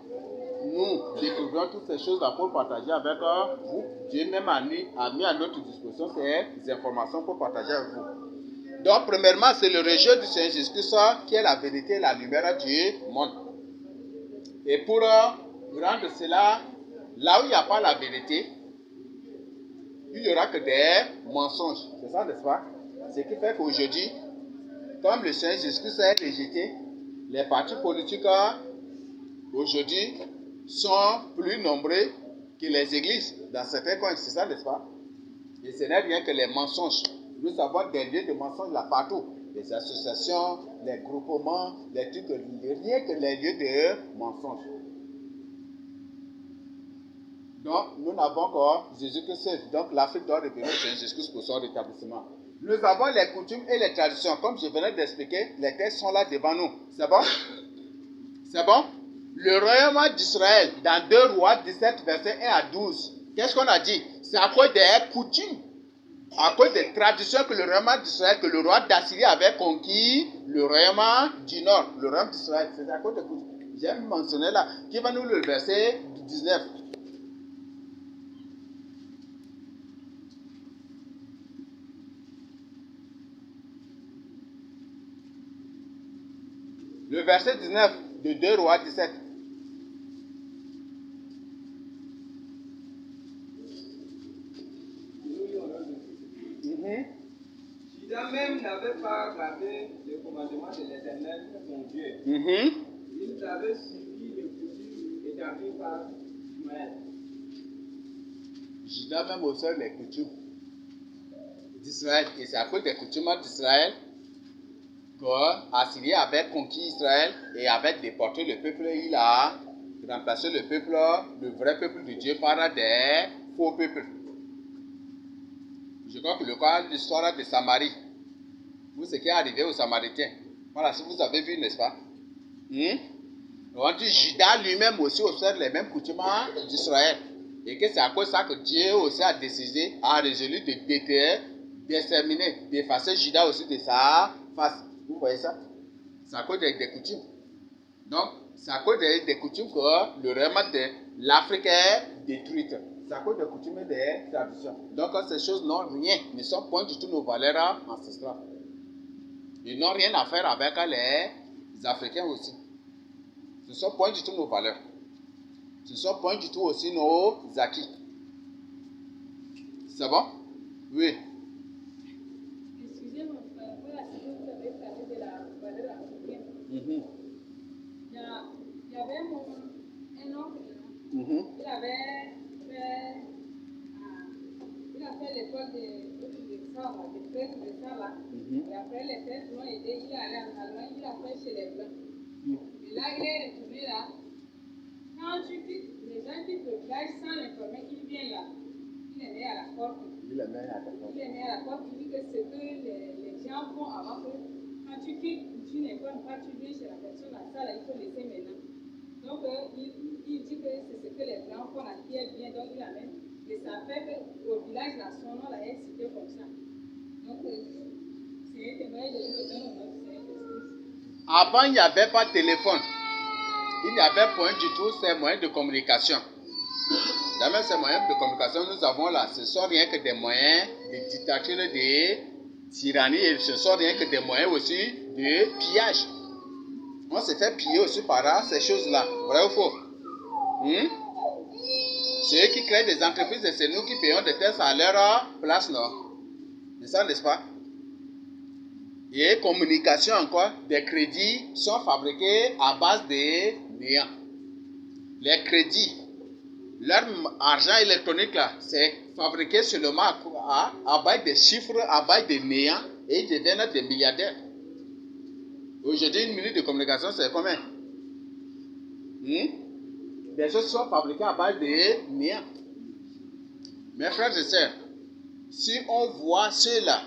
nous découvrions toutes ces choses-là pour partager avec vous. Dieu même a mis à notre disposition ces informations pour partager avec vous. Donc, premièrement, c'est le rejet du Seigneur Jésus-Christ qui est la vérité et la lumière du monde. Et pour rendre cela, là où il n'y a pas la vérité, il n'y aura que des mensonges. C'est ça, n'est-ce pas? Ce qui fait qu'aujourd'hui, comme le Seigneur Jésus-Christ est rejeté, les partis politiques aujourd'hui sont plus nombreux que les églises dans certains coins, c'est ça, n'est-ce pas? Et ce n'est rien que les mensonges. Nous avons des lieux de mensonges là partout. Les associations, les groupements, les trucs, rien que les lieux de mensonges. Donc, nous n'avons que Jésus-Christ. Donc, l'Afrique doit revenir au Seigneur Jésus-Christ pour son rétablissement. Nous avons les coutumes et les traditions. Comme je venais d'expliquer, les textes sont là devant nous. C'est bon? C'est bon? Le royaume d'Israël, dans 2 Rois 17, versets 1 à 12, qu'est-ce qu'on a dit? C'est à cause des coutumes, à cause des traditions que le royaume d'Israël, que le roi d'Assyrie avait conquis le royaume du Nord, le royaume d'Israël. C'est à cause des coutumes. J'ai mentionné là, qui va nous le verset 19. Le verset 19 de 2 Rois 17. Judas même n'avait pas gardé le commandement de l'Éternel, son Dieu. Ils avaient suivi les coutumes établies par Noël. Judas même aussi les coutumes d'Israël. Et c'est à cause des coutumes d'Israël qu'Assyrie avait conquis Israël et avait déporté le peuple. Il a remplacé le peuple, le vrai peuple de Dieu, par des faux peuples. Je crois que le cas de l'histoire de Samarie, vous ce qui est arrivé aux Samaritains. Voilà, si vous avez vu, n'est-ce pas? On dit Judas lui-même aussi observe les mêmes coutumes d'Israël. Et que c'est à cause de ça que Dieu aussi a décidé, a résolu de d'exterminer, d'effacer Judas aussi de sa face. Vous voyez ça? C'est à cause des coutumes. Donc, c'est à cause des coutumes que le royaume de l'Afrique est détruite. C'est à cause des coutumes et des traditions. Donc, ces choses n'ont rien, ne sont point du tout nos valeurs ancestrales. Ils n'ont rien à faire avec les Africains aussi. Ce ne sont point du tout nos valeurs. Ce ne sont point du tout aussi nos acquis. C'est bon? Oui. Excusez-moi, voilà ce que vous avez parlé de la valeur africaine. Il y avait un oncle, il a fait l'école de ça, des fraises de ça là. Et après les fraises l'ont aidé, il est allé en Allemagne, il a fait chez les Blancs. Et là, il est retourné là. Quand tu dis, les gens qui te plagent sans l'informer, il vient là. Il est né à la porte. Il est né à la porte. Il dit que ce que les gens font avant que quand tu quittes une école, quand tu viens chez la personne à ça, là, il faut laisser maintenant. Donc, il dit que c'est ce que les Blancs font là qui est bien, donc il amène. Et ça fait qu'au village, là, son nom là, est cité comme ça. Donc, c'est un témoignage de Dieu dans notre excuse. Avant, il n'y avait pas de téléphone. Il n'y avait point du tout ces moyens de communication. Dans ces moyens de communication, nous avons là, ce ne sont rien que des moyens de dictature, de tyrannie, et ce ne sont rien que des moyens aussi de pillage. On se fait piller aussi par là, ces choses-là. Vrai ou faux? C'est eux qui créent des entreprises et c'est nous qui payons des tests à leur place, non? C'est ça, n'est-ce pas? Et communication encore, des crédits sont fabriqués à base de néant. Les crédits, leur argent électronique là, c'est fabriqué seulement à base de chiffres, à base de néant, et ils deviennent des milliardaires. Aujourd'hui, une minute de communication, c'est combien? Des choses sont fabriquées à base de néant. Mes frères et sœurs, si on voit ceux-là,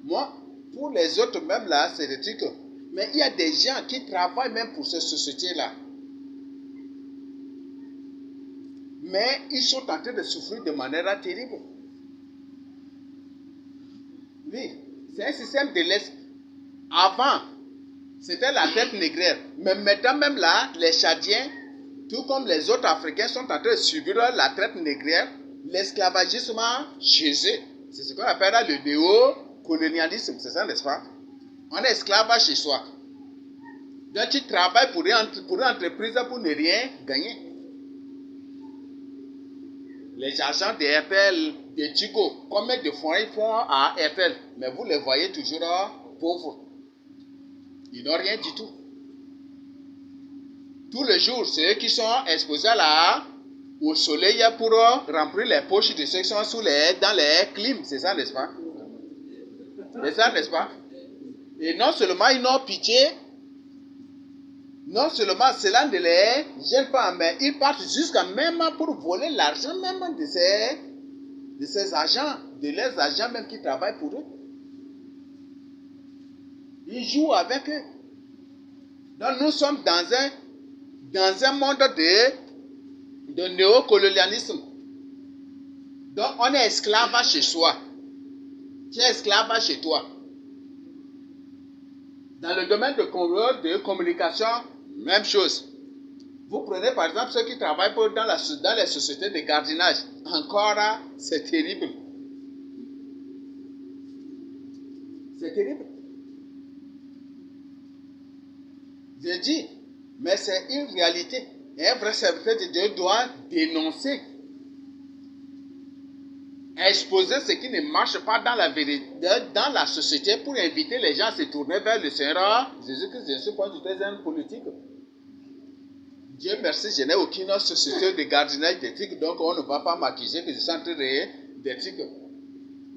moi, pour les autres même là, c'est des trucs. Mais il y a des gens qui travaillent même pour ces sociétés-là. Mais ils sont en train de souffrir de manière terrible. Oui, c'est un système de l'Est. Avant, c'était la traite négrière. Mais maintenant même là, les Tchadiens, tout comme les autres Africains, sont en train de subir la traite négrière, l'esclavagisme chez eux. C'est ce qu'on appelle le néo-colonialisme, c'est ça, n'est-ce pas? On est esclave chez soi. Donc tu travailles pour une entreprise pour ne rien gagner. Les agents de RTL, de Tigo, combien de fonds ils font à RTL? Mais vous les voyez toujours pauvres. Ils n'ont rien du tout. Tous les jours, c'est eux qui sont exposés là au soleil pour remplir les poches de ceux qui sont dans les clims. C'est ça, n'est-ce pas? C'est ça, n'est-ce pas? Et non seulement ils n'ont pitié, non seulement cela ne les gêne pas, mais ils partent jusqu'à même pour voler l'argent même de ces agents, de leurs agents même qui travaillent pour eux. Ils jouent avec eux. Donc nous sommes dans un monde de néocolonialisme. Donc on est esclave chez soi. Tu es esclave chez toi. Dans le domaine de communication, même chose. Vous prenez par exemple ceux qui travaillent dans les sociétés de gardiennage. Encore, c'est terrible. C'est terrible. Je dis, mais c'est une réalité. Et un vrai serviteur de Dieu doit dénoncer, exposer ce qui ne marche pas dans la vérité, dans la société pour inviter les gens à se tourner vers le Seigneur Jésus-Christ. Je ne suis pas du tout un politique. Dieu merci, je n'ai aucune société de gardiennage d'éthique, donc on ne va pas m'accuser que je suis en train d'éthique.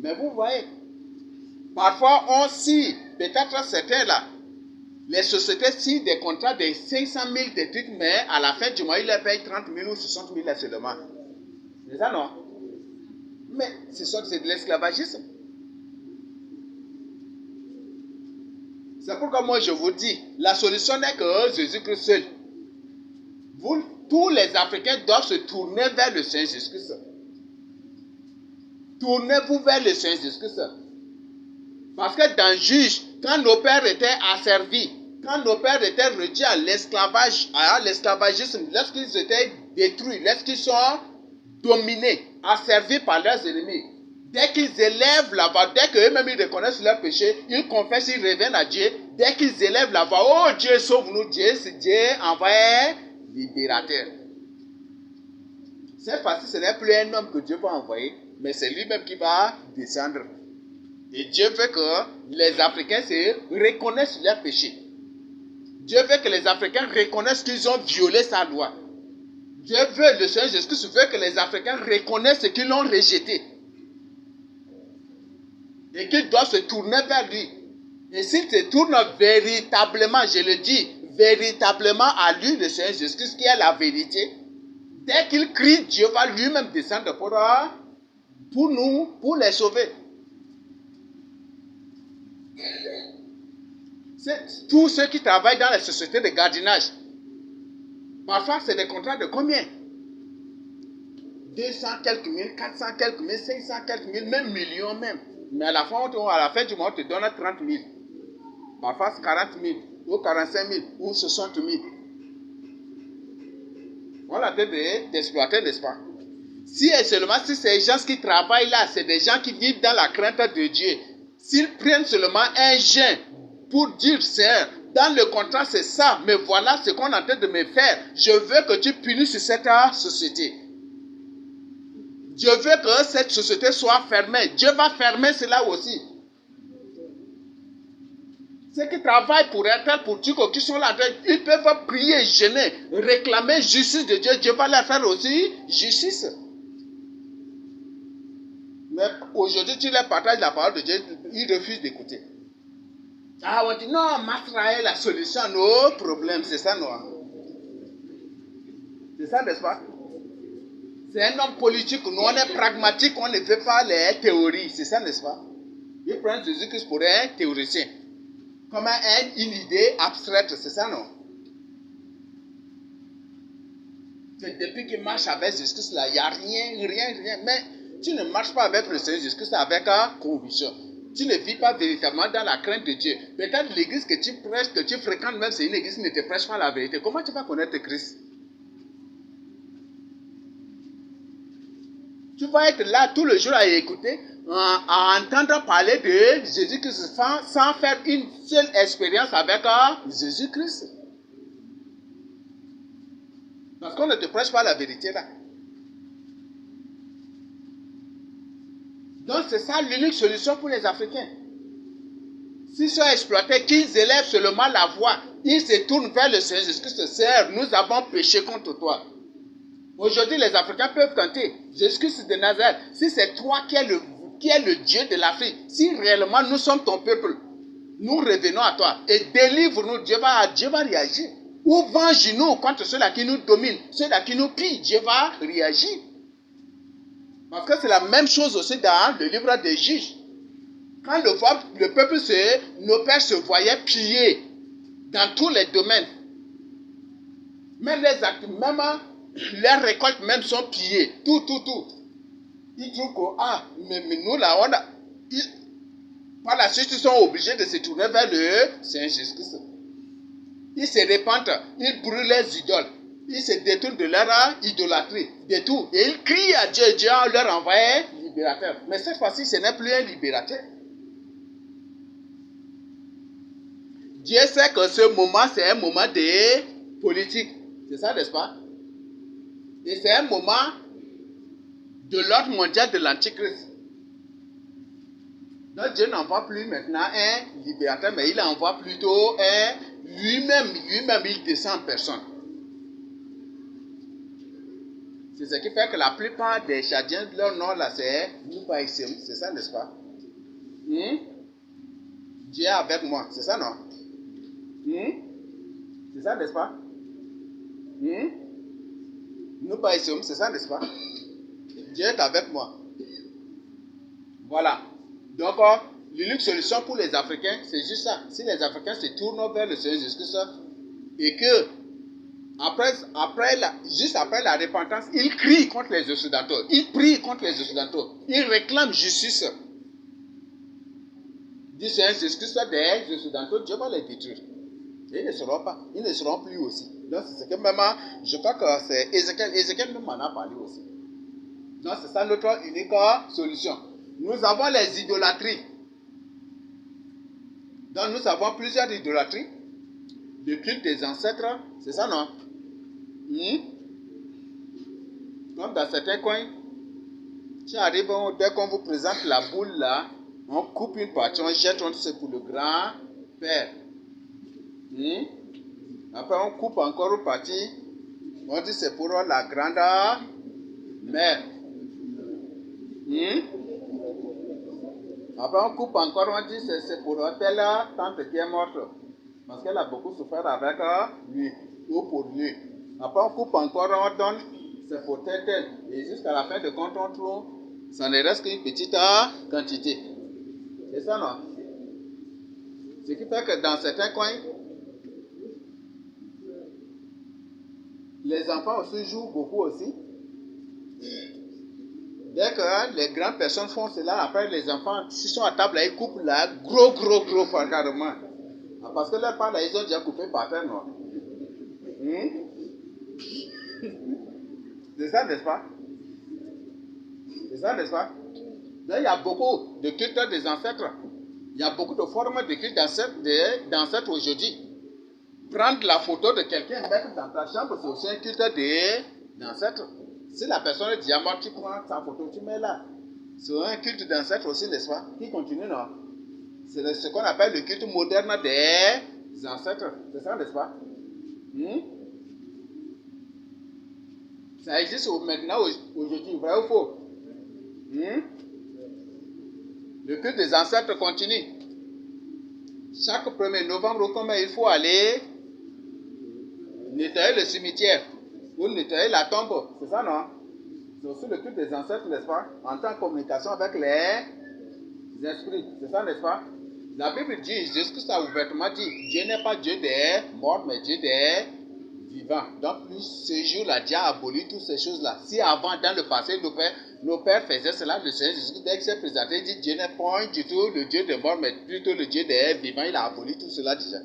Mais vous voyez, parfois on signe, peut-être certains là, les sociétés signent des contrats de 500 000 d'éthique, mais à la fin du mois, ils les payent 30 000 ou 60 000 seulement. C'est ça, non? Mais c'est de l'esclavagisme. C'est pourquoi moi je vous dis, la solution n'est que Jésus-Christ seul. Tous les Africains doivent se tourner vers le Seigneur Jésus-Christ. Tournez-vous vers le Seigneur Jésus-Christ. Parce que dans Juge, quand nos pères étaient asservis, quand nos pères étaient réduits à l'esclavagisme, lorsqu'ils étaient détruits, lorsqu'ils sont dominés, asservis par leurs ennemis, dès qu'ils élèvent la voix, dès qu'eux-mêmes ils reconnaissent leur péché, ils confessent, ils reviennent à Dieu, dès qu'ils élèvent la voix, oh Dieu sauve-nous, Dieu envoie un libérateur. Cette fois-ci, ce n'est plus un homme que Dieu va envoyer, mais c'est lui-même qui va descendre. Et Dieu veut que les Africains reconnaissent leur péché. Dieu veut que les Africains reconnaissent qu'ils ont violé sa loi. Dieu veut, le Seigneur Jésus-Christ veut que les Africains reconnaissent ce qu'ils l'ont rejeté. Et qu'ils doivent se tourner vers lui. Et s'ils se tournent véritablement, je le dis, véritablement à lui, le Seigneur Jésus-Christ, qui est la vérité, dès qu'ils crient, Dieu va lui-même descendre pour nous, pour les sauver. C'est tous ceux qui travaillent dans les sociétés de gardiennage. Parfois, c'est des contrats de combien? 200 quelques mille, 400 quelques mille, 500 quelques mille, même millions même. Mais à la fin du mois, on te donne 30 000. Parfois, c'est 40 000, ou 45 000, ou 60 000. On a de t'exploiter, n'est-ce pas? Si ces gens qui travaillent là, c'est des gens qui vivent dans la crainte de Dieu. S'ils prennent seulement un jeûne pour dire, Seigneur, dans le contrat c'est ça, mais voilà ce qu'on est en train de me faire. Je veux que tu punisses cette société. Je veux que cette société soit fermée. Dieu va fermer cela aussi. Ceux qui travaillent pour Airtel, pour Tigo, qui sont là, ils peuvent prier, jeûner, réclamer justice de Dieu. Dieu va leur faire aussi justice. Mais aujourd'hui, tu leur partages la parole de Dieu, ils refusent d'écouter. Ah, on dit non, Matra est la solution à nos problèmes. C'est ça, non? C'est ça, n'est-ce pas? C'est un homme politique, nous on est pragmatique, on ne fait pas les théories. C'est ça, n'est-ce pas? Ils prennent Jésus-Christ pour un théoricien. Comme une idée abstraite, c'est ça, non? C'est depuis qu'il marche avec Jésus-Christ, là, il n'y a rien. Mais tu ne marches pas avec le Seigneur Jésus-Christ avec conviction. Tu ne vis pas véritablement dans la crainte de Dieu. Peut-être l'église que tu prêches, que tu fréquentes, même c'est une église qui ne te prêche pas la vérité. Comment tu vas connaître Christ? Tu vas être là tout le jour à écouter, à entendre parler de Jésus-Christ sans faire une seule expérience avec Jésus-Christ. Parce qu'on ne te prêche pas la vérité là. Donc c'est ça l'unique solution pour les Africains. S'ils sont exploités, qu'ils élèvent seulement la voix, ils se tournent vers le Seigneur Jésus-Christ. Seigneur, nous avons péché contre toi. Aujourd'hui, les Africains peuvent canter Jésus-Christ de Nazareth. Si c'est toi qui es le Dieu de l'Afrique, si réellement nous sommes ton peuple, nous revenons à toi et délivre-nous. Dieu va réagir. Ou venge-nous contre ceux-là qui nous dominent, ceux-là qui nous pillent. Dieu va réagir. Parce que c'est la même chose aussi dans le livre des Juges. Quand le peuple, nos pères se voyaient pillés dans tous les domaines. Même les actes, même leurs récoltes même sont pillées. Tout. Ils trouvent que, mais nous là, par la suite, ils sont obligés de se tourner vers le Seigneur Jésus-Christ. Ils se répandent, ils brûlent les idoles. Ils se détournent de leur idolâtrie, de tout. Et ils crient à Dieu, Dieu leur envoie un libérateur. Mais cette fois-ci, ce n'est plus un libérateur. Dieu sait que ce moment, c'est un moment de politique. C'est ça, n'est-ce pas? Et c'est un moment de l'ordre mondial de l'Antichrist. Donc Dieu n'envoie plus maintenant un libérateur, mais il envoie plutôt lui-même, il descend en personne. C'est ce qui fait que la plupart des Tchadiens, leur nom là, c'est Noupaïssim. C'est ça, n'est-ce pas? Dieu est avec moi, c'est ça, non? C'est ça, n'est-ce pas? Noupaïssim, c'est ça, n'est-ce pas? Dieu est avec moi. Voilà. Donc, l'unique solution pour les Africains, c'est juste ça. Si les Africains se tournent vers le Seigneur Jésus-Christ et que, juste après la repentance, ils crient contre les Occidentaux. Ils prient contre les Occidentaux. Ils réclament justice. Du Seigneur Jésus-Christ des Occidentaux, Dieu va les détruire. Et ils ne seront pas. Ils ne seront plus aussi. Donc, c'est ce que même, je crois que c'est Ézéchiel même en a parlé aussi. Donc, c'est ça notre unique solution. Nous avons les idolâtries. Donc, nous avons plusieurs idolâtries. Le culte des ancêtres, c'est ça, non? Comme dans certains coins, tu arrives, dès qu'on vous présente la boule là, on coupe une partie, on jette, on dit c'est pour le grand-père. Après, on coupe encore une partie, on dit c'est pour la grande-mère. Après, on coupe encore, on dit c'est pour telle tante qui est morte. Parce qu'elle a beaucoup souffert avec lui, ou pour lui. Après, on coupe encore, on donne, c'est pour tel. Et jusqu'à la fin de compte, on trouve, ça ne reste qu'une petite quantité. C'est ça, non? Ce qui fait que dans certains coins, les enfants aussi jouent beaucoup aussi. Dès que les grandes personnes font cela, après les enfants, s'ils sont à table, là, ils coupent là, gros, carrément. Parce que leur part, là, ils ont déjà coupé par terre, non? C'est ça, n'est-ce pas? C'est ça, n'est-ce pas? Là, il y a beaucoup de cultes des ancêtres. Il y a beaucoup de formes de cultes d'ancêtres aujourd'hui. Prendre la photo de quelqu'un et mettre dans ta chambre, c'est aussi un culte d'ancêtres. Si la personne est déjà morte, tu prends sa photo, tu mets là. C'est un culte d'ancêtres aussi, n'est-ce pas? Qui continue, non? C'est ce qu'on appelle le culte moderne des ancêtres. C'est ça, n'est-ce pas? Ça existe maintenant, aujourd'hui, vrai ou faux? Le culte des ancêtres continue. Chaque 1er novembre, comme il faut aller nettoyer le cimetière ou nettoyer la tombe. C'est ça, non? C'est aussi le culte des ancêtres, n'est-ce pas? Entrer en communication avec les esprits. C'est ça, n'est-ce pas? La Bible dit, Jésus-Christ a ouvertement dit, Dieu n'est pas Dieu des morts, mais Dieu des vivants. Donc, lui, ce jour-là, Dieu a aboli toutes ces choses-là. Si avant, dans le passé, nos pères faisaient cela, le Seigneur Jésus, dès qu'il s'est présenté, il dit, Dieu n'est pas du tout le Dieu des morts, mais plutôt le Dieu des vivants. Il a aboli tout cela déjà.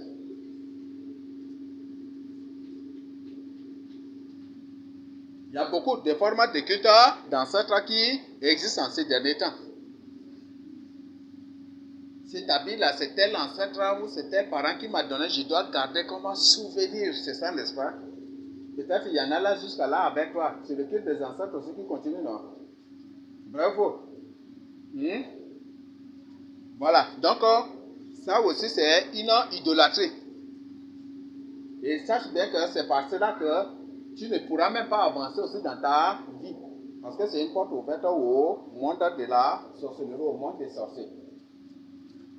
Il y a beaucoup de formats de culte d'ancêtres qui existent en ces derniers temps. Cet habit-là, c'est tel ancêtre ou c'est tel parent qui m'a donné, je dois garder comme un souvenir, c'est ça, n'est-ce pas? Peut-être qu'il y en a là jusqu'à là avec toi. C'est le culte des ancêtres aussi qui continue, non? Bravo. Voilà, donc ça aussi c'est une idolâtrie. Et sache bien que c'est par cela que tu ne pourras même pas avancer aussi dans ta vie. Parce que c'est une porte ouverte au monde de la sorcellerie, au monde des sorciers.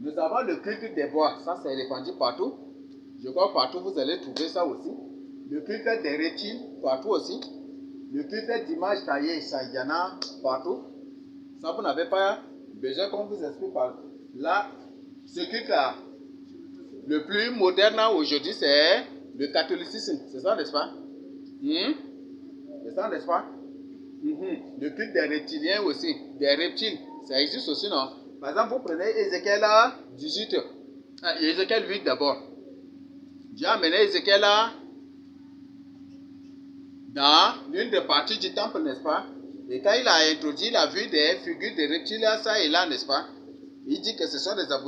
Nous avons le culte des bois, ça c'est répandu partout. Je crois partout vous allez trouver ça aussi. Le culte des reptiles, partout aussi. Le culte d'images taillées, ça il y en a partout. Ça vous n'avez pas besoin qu'on vous explique par là. Ce culte-là, le plus moderne aujourd'hui, c'est le catholicisme. C'est ça, n'est-ce pas? C'est ça, n'est-ce pas? Le culte des reptiliens aussi, des reptiles, ça existe aussi, non? Par exemple, vous prenez Ézéchiel 18, Ézéchiel 8 d'abord. J'ai amené Ézéchiel dans l'une des parties du temple, n'est-ce pas? Et quand il a introduit, il a vu des figures de reptiles, ça et là, n'est-ce pas? Il dit que ce sont des abominations.